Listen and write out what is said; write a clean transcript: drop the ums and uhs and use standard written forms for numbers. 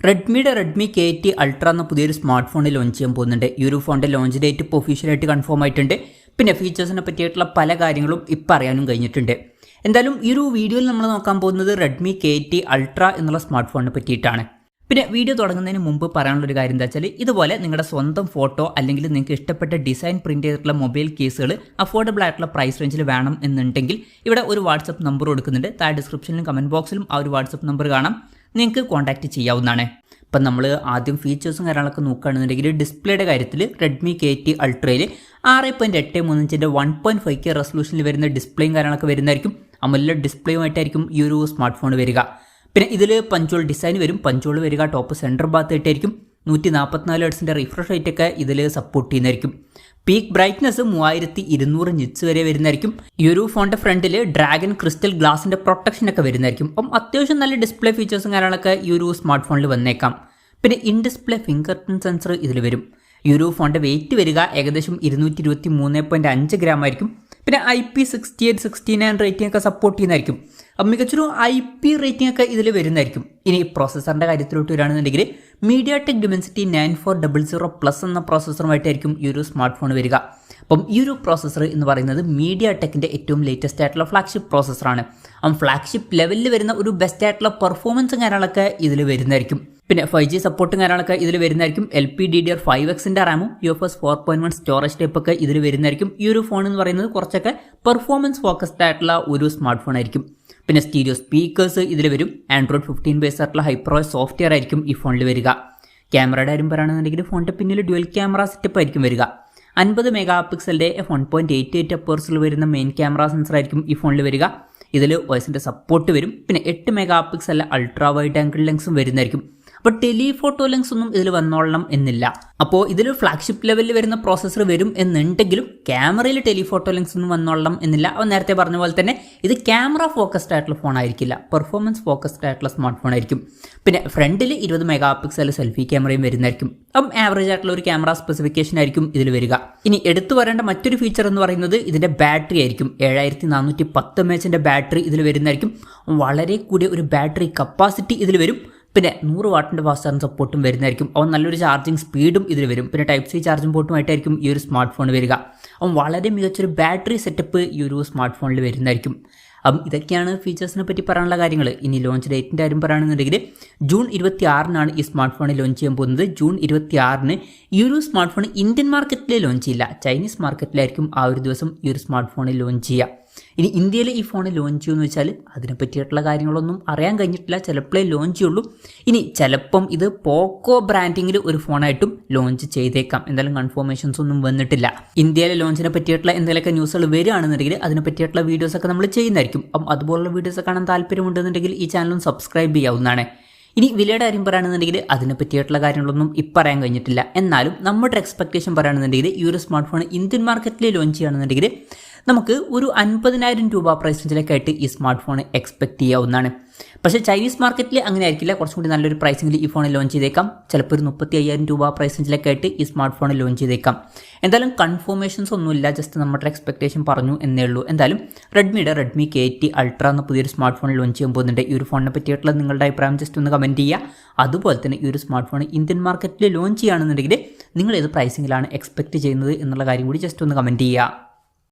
റെഡ്മിയുടെ Redmi KT ultra എന്ന പുതിയൊരു smart phone launch ചെയ്യാൻ പോകുന്നുണ്ട്. ഈ ഒരു ഫോണിൻ്റെ ലോഞ്ച് ഡേറ്റ് ഇപ്പോൾ ഒഫീഷ്യലായിട്ട് കൺഫേം ആയിട്ടുണ്ട്. പിന്നെ ഫീച്ചേഴ്സിനെ പറ്റിയിട്ടുള്ള പല കാര്യങ്ങളും ഇപ്പം അറിയാനും കഴിഞ്ഞിട്ടുണ്ട്. എന്തായാലും ഈ ഒരു വീഡിയോയിൽ നമ്മൾ നോക്കാൻ പോകുന്നത് റെഡ്മി KT അൾട്ര എന്നുള്ള സ്മാർട്ട് ഫോണിനെ പറ്റിയിട്ടാണ്. പിന്നെ വീഡിയോ തുടങ്ങുന്നതിന് മുമ്പ് പറയാനുള്ളൊരു കാര്യം എന്താ വെച്ചാൽ, ഇതുപോലെ നിങ്ങളുടെ സ്വന്തം ഫോട്ടോ അല്ലെങ്കിൽ നിങ്ങൾക്ക് ഇഷ്ടപ്പെട്ട ഡിസൈൻ പ്രിന്റ് ചെയ്തിട്ടുള്ള മൊബൈൽ കേസുകൾ അഫോർഡബിൾ ആയിട്ടുള്ള പ്രൈസ് റേഞ്ചിൽ വേണം എന്നുണ്ടെങ്കിൽ ഇവിടെ ഒരു വാട്സപ്പ് നമ്പർ കൊടുക്കുന്നുണ്ട്. താഴെ ഡിസ്ക്രിപ്ഷനിലും കമൻറ്റ് ബോക്സിലും ആ ഒരു വാട്സപ്പ് നമ്പർ കാണാം, നിങ്ങൾക്ക് കോൺടാക്റ്റ് ചെയ്യാവുന്നതാണ്. ഇപ്പം നമ്മൾ ആദ്യം ഫീച്ചേഴ്സും കാര്യങ്ങളൊക്കെ നോക്കുകയാണെന്നുണ്ടെങ്കിൽ ഡിസ്പ്ലേയുടെ കാര്യത്തിൽ റെഡ്മി KT അൾട്രയിൽ 6.835 1.5K റെസൊല്യൂഷനിൽ വരുന്ന ഡിസ്പ്ലേയും കാര്യങ്ങളൊക്കെ വരുന്നതായിരിക്കും. AMOLED ഡിസ്പ്ലേയുമായിട്ടായിരിക്കും ഈ ഒരു സ്മാർട്ട് ഫോൺ വരിക. പിന്നെ ഇതിൽ പഞ്ചോൾ ഡിസൈൻ വരും, പഞ്ചോൾ വരിക ടോപ്പ് സെൻറ്റർ ഭാഗത്തായിട്ടായിരിക്കും. 144 Hz റിഫ്രഷ് റേറ്റ് ഒക്കെ ഇതിൽ സപ്പോർട്ട് ചെയ്യുന്നതായിരിക്കും. പീക്ക് ബ്രൈറ്റ്നസ് 3200 നിറ്റ്സ് വരെ വരുന്നതായിരിക്കും. ഈ ഒരു ഫോണിൻ്റെ ഫ്രണ്ടിൽ ഡ്രാഗൺ ക്രിസ്റ്റൽ ഗ്ലാസിൻ്റെ പ്രൊട്ടക്ഷൻ ഒക്കെ വരുന്നതായിരിക്കും. അപ്പം അത്യാവശ്യം നല്ല ഡിസ്പ്ലേ ഫീച്ചേഴ്സും കാര്യങ്ങളൊക്കെ ഈ ഒരു സ്മാർട്ട് ഫോണിൽ വന്നേക്കാം. പിന്നെ in display finger print sensor ഇതിൽ വരും. ഈ ഒരു ഫോണിൻ്റെ വെയിറ്റ് വരിക ഏകദേശം 223.5 ഗ്രാം ആയിരിക്കും. പിന്നെ IP68 69 റേറ്റിംഗ് ഒക്കെ സപ്പോർട്ട് ചെയ്യുന്നതായിരിക്കും. അപ്പം മികച്ചൊരു IP റേറ്റിംഗ് ഒക്കെ ഇതിൽ വരുന്നതായിരിക്കും. ഇനി പ്രോസസ്സറിൻ്റെ കാര്യത്തിലോട്ട് വരികയാണെന്നുണ്ടെങ്കിൽ MediaTek Dimensity 9400+ എന്ന പ്രോസസ്സറുമായിട്ടായിരിക്കും ഈ ഒരു സ്മാർട്ട് ഫോൺ വരിക. അപ്പം ഈ ഒരു പ്രോസസ്സർ എന്ന് പറയുന്നത് MediaTekൻ്റെ ഏറ്റവും ലേറ്റസ്റ്റ് ആയിട്ടുള്ള ഫ്ലാഗ്ഷിപ്പ് പ്രോസസ്സറാണ്. ഫ്ലാഗ്ഷിപ്പ് ലെവലിൽ വരുന്ന ഒരു ബെസ്റ്റ് ആയിട്ടുള്ള പെർഫോമൻസും കാര്യങ്ങളൊക്കെ ഇതിൽ വരുന്നതായിരിക്കും. പിന്നെ 5G സപ്പോർട്ടും കാര്യങ്ങളൊക്കെ ഇതിൽ വരുന്നതായിരിക്കും. LPDDR5Xൻ്റെ റാമും UFS 4.1 സ്റ്റോറേജ് ടൈപ്പ് ഒക്കെ ഇതിൽ വരുന്നതായിരിക്കും. ഈ ഒരു ഫോൺ എന്ന് പറയുന്നത് കുറച്ചൊക്കെ പെർഫോമൻസ് ഫോക്കസ്ഡ് ആയിട്ടുള്ള ഒരു സ്മാർട്ട് ഫോൺ ആയിരിക്കും. പിന്നെ സ്റ്റീരിയോ സ്പീക്കേഴ്സ് ഇതിൽ വരും. Android 15 ബേസ് ആയിട്ടുള്ള ഹൈപ്രോസ് സോഫ്റ്റ്വെയർ ആയിരിക്കും ഈ ഫോണിൽ വരിക. ക്യാമറയുടെ കാര്യം പറയുകയാണെന്നുണ്ടെങ്കിൽ ഫോണിൻ്റെ പിന്നിൽ ഡ്യുവൽ ക്യാമറ സെറ്റപ്പ് ആയിരിക്കും വരിക. 50 മെഗാപിക്സലിൻ്റെ f1.88 അപ്പേഴ്സിൽ വരുന്ന മെയിൻ ക്യാമറ സെൻസർ ആയിരിക്കും ഈ ഫോണിൽ വരിക. ഇതിൽ OISൻ്റെ സപ്പോർട്ട് വരും. പിന്നെ 8 മെഗാപിക്സലിലെ അൾട്രാ വൈഡ് ആംഗിൾ ലെൻസും വരുന്നതായിരിക്കും. അപ്പോൾ ടെലിഫോട്ടോ ലെൻസ് ഒന്നും ഇതിൽ വന്നോളണം എന്നില്ല. അപ്പോൾ ഇതിൽ ഫ്ലാഗ്ഷിപ്പ് ലെവലിൽ വരുന്ന പ്രോസസ്സർ വരും എന്നുണ്ടെങ്കിലും ക്യാമറയിൽ ടെലിഫോട്ടോ ലെൻസ് ഒന്നും വന്നോളണം എന്നില്ല. അപ്പോൾ നേരത്തെ പറഞ്ഞ പോലെ തന്നെ ഇത് ക്യാമറ ഫോക്കസ്ഡ് ആയിട്ടുള്ള ഫോൺ ആയിരിക്കില്ല, പെർഫോമൻസ് ഫോക്കസ്ഡ് ആയിട്ടുള്ള സ്മാർട്ട് ഫോൺ ആയിരിക്കും. പിന്നെ ഫ്രണ്ടിൽ 20 മെഗാപിക്സൽ സെൽഫി ക്യാമറയും വരുന്നതായിരിക്കും. അപ്പം ആവറേജ് ആയിട്ടുള്ള ഒരു ക്യാമറ സ്പെസിഫിക്കേഷൻ ആയിരിക്കും ഇതിൽ വരിക. ഇനി എടുത്തു വരേണ്ട മറ്റൊരു ഫീച്ചർ എന്ന് പറയുന്നത് ഇതിൻ്റെ ബാറ്ററി ആയിരിക്കും. 7410 mAh ബാറ്ററി ഇതിൽ വരുന്നതായിരിക്കും. വളരെ കൂടിയ ഒരു ബാറ്ററി കപ്പാസിറ്റി ഇതിൽ വരും. പിന്നെ 100 വാട്ടിൻ്റെ ഫാസ്റ്റ് ചാർജിങ് സപ്പോർട്ടും വരുന്നതായിരിക്കും. അവൻ നല്ലൊരു ചാർജിങ് സ്പീഡും ഇതിൽ വരും. പിന്നെ Type-C ചാർജിങ് പോർട്ടുമായിട്ടായിരിക്കും ഈ ഒരു സ്മാർട്ട് ഫോൺ വരിക. അവൻ വളരെ മികച്ചൊരു ബാറ്ററി സെറ്റപ്പ് ഈ ഒരു സ്മാർട്ട് ഫോണിൽ വരുന്നതായിരിക്കും. അപ്പം ഇതൊക്കെയാണ് ഫീച്ചേഴ്സിനെ പറ്റി പറയാനുള്ള കാര്യങ്ങൾ. ഇനി ലോഞ്ച് ഡേറ്റിൻ്റെ കാര്യം പറയുകയാണെന്നുണ്ടെങ്കിൽ June 26 ഈ സ്മാർട്ട് ഫോൺ ലോഞ്ച് ചെയ്യാൻ പോകുന്നത്. June 26 ഈ ഒരു സ്മാർട്ട് ഫോൺ ഇന്ത്യൻ മാർക്കറ്റിൽ ലോഞ്ച് ചെയ്യില്ല, ചൈനീസ് മാർക്കറ്റിലായിരിക്കും ആ ഒരു ദിവസം ഈ ഒരു സ്മാർട്ട് ഫോൺ ലോഞ്ച് ചെയ്യുക. ഇനി ഇന്ത്യയിൽ ഈ ഫോൺ ലോഞ്ച് ചെയ്യുമെന്ന് വെച്ചാൽ അതിനെ പറ്റിയിട്ടുള്ള കാര്യങ്ങളൊന്നും അറിയാൻ കഴിഞ്ഞിട്ടില്ല, ചിലപ്പോഴേ ലോഞ്ച് ചെയ്യുള്ളൂ. ഇനി ചിലപ്പം ഇത് പോക്കോ ബ്രാൻഡിങ്ങിൽ ഒരു ഫോണായിട്ടും ലോഞ്ച് ചെയ്തേക്കാം. എന്തായാലും കൺഫർമേഷൻസ് ഒന്നും വന്നിട്ടില്ല. ഇന്ത്യയിലെ ലോഞ്ചിനെ പറ്റിയിട്ടുള്ള എന്തെങ്കിലുമൊക്കെ ന്യൂസുകൾ വരികയാണെന്നുണ്ടെങ്കിൽ അതിനെ പറ്റിയിട്ടുള്ള വീഡിയോസൊക്കെ നമ്മൾ ചെയ്യുന്നതായിരിക്കും. അപ്പം അതുപോലുള്ള വീഡിയോസ് കാണാൻ താല്പര്യമുണ്ടെന്നുണ്ടെങ്കിൽ ഈ ചാനലും സബ്സ്ക്രൈബ് ചെയ്യാവുന്നതാണ്. ഇനി വിലയുടെ കാര്യം പറയുകയാണെന്നുണ്ടെങ്കിൽ അതിനെ പറ്റിയിട്ടുള്ള കാര്യങ്ങളൊന്നും ഇപ്പം പറയാൻ കഴിഞ്ഞിട്ടില്ല. എന്നാലും നമ്മുടെ എക്സ്പെക്ടേഷൻ പറയുകയാണെന്നുണ്ടെങ്കിൽ ഈ ഒരു സ്മാർട്ട് ഫോൺ ഇന്ത്യൻ മാർക്കറ്റിൽ ലോഞ്ച് ചെയ്യുകയാണെന്നുണ്ടെങ്കിൽ നമുക്ക് ഒരു 50,000 രൂപ പ്രൈസ് റേഞ്ചിലേക്കായിട്ട് ഈ സ്മാർട്ട് ഫോൺ എക്സ്പെക്ട് ചെയ്യാവുന്നതാണ്. പക്ഷേ ചൈനീസ് മാർക്കറ്റിൽ അങ്ങനെ ആയിരിക്കില്ല, കുറച്ചും കൂടി നല്ലൊരു പ്രൈസിങ്ങിൽ ഈ ഫോൺ ലോഞ്ച് ചെയ്തേക്കാം. ചിലപ്പോൾ ഒരു 35,000 രൂപ പ്രൈസ് റേഞ്ചിലേക്കായിട്ട് ഈ സ്മാർട്ട് ഫോൺ ലോഞ്ച് ചെയ്തേക്കാം. എന്തായാലും കൺഫർമേഷൻസ് ഒന്നുമില്ല, ജസ്റ്റ് നമ്മുടെ എക്സ്പെക്ടേഷൻ പറഞ്ഞു എന്നേ ഉള്ളൂ. എന്തായാലും റെഡ്മി KT അൾട്ര എന്ന പുതിയൊരു സ്മാർട്ട് ഫോൺ ലോഞ്ച് ചെയ്യാൻ പോകുന്നുണ്ട്. ഈ ഒരു ഫോണിനെ പറ്റിയിട്ടുള്ള നിങ്ങളുടെ അഭിപ്രായം ജസ്റ്റ് ഒന്ന് കമൻറ്റ് ചെയ്യുക. അതുപോലെ തന്നെ ഈ ഒരു സ്മാർട്ട് ഫോൺ ഇന്ത്യൻ മാർക്കറ്റിൽ ലോഞ്ച് ചെയ്യുകയാണെന്നുണ്ടെങ്കിൽ നിങ്ങൾ ഏത് പ്രൈസിങ്ങിലാണ് എക്സ്പെക്ട് ചെയ്യുന്നത് എന്നുള്ള കാര്യം കൂടി ജസ്റ്റ് ഒന്ന് കമൻറ്റ് ചെയ്യുക.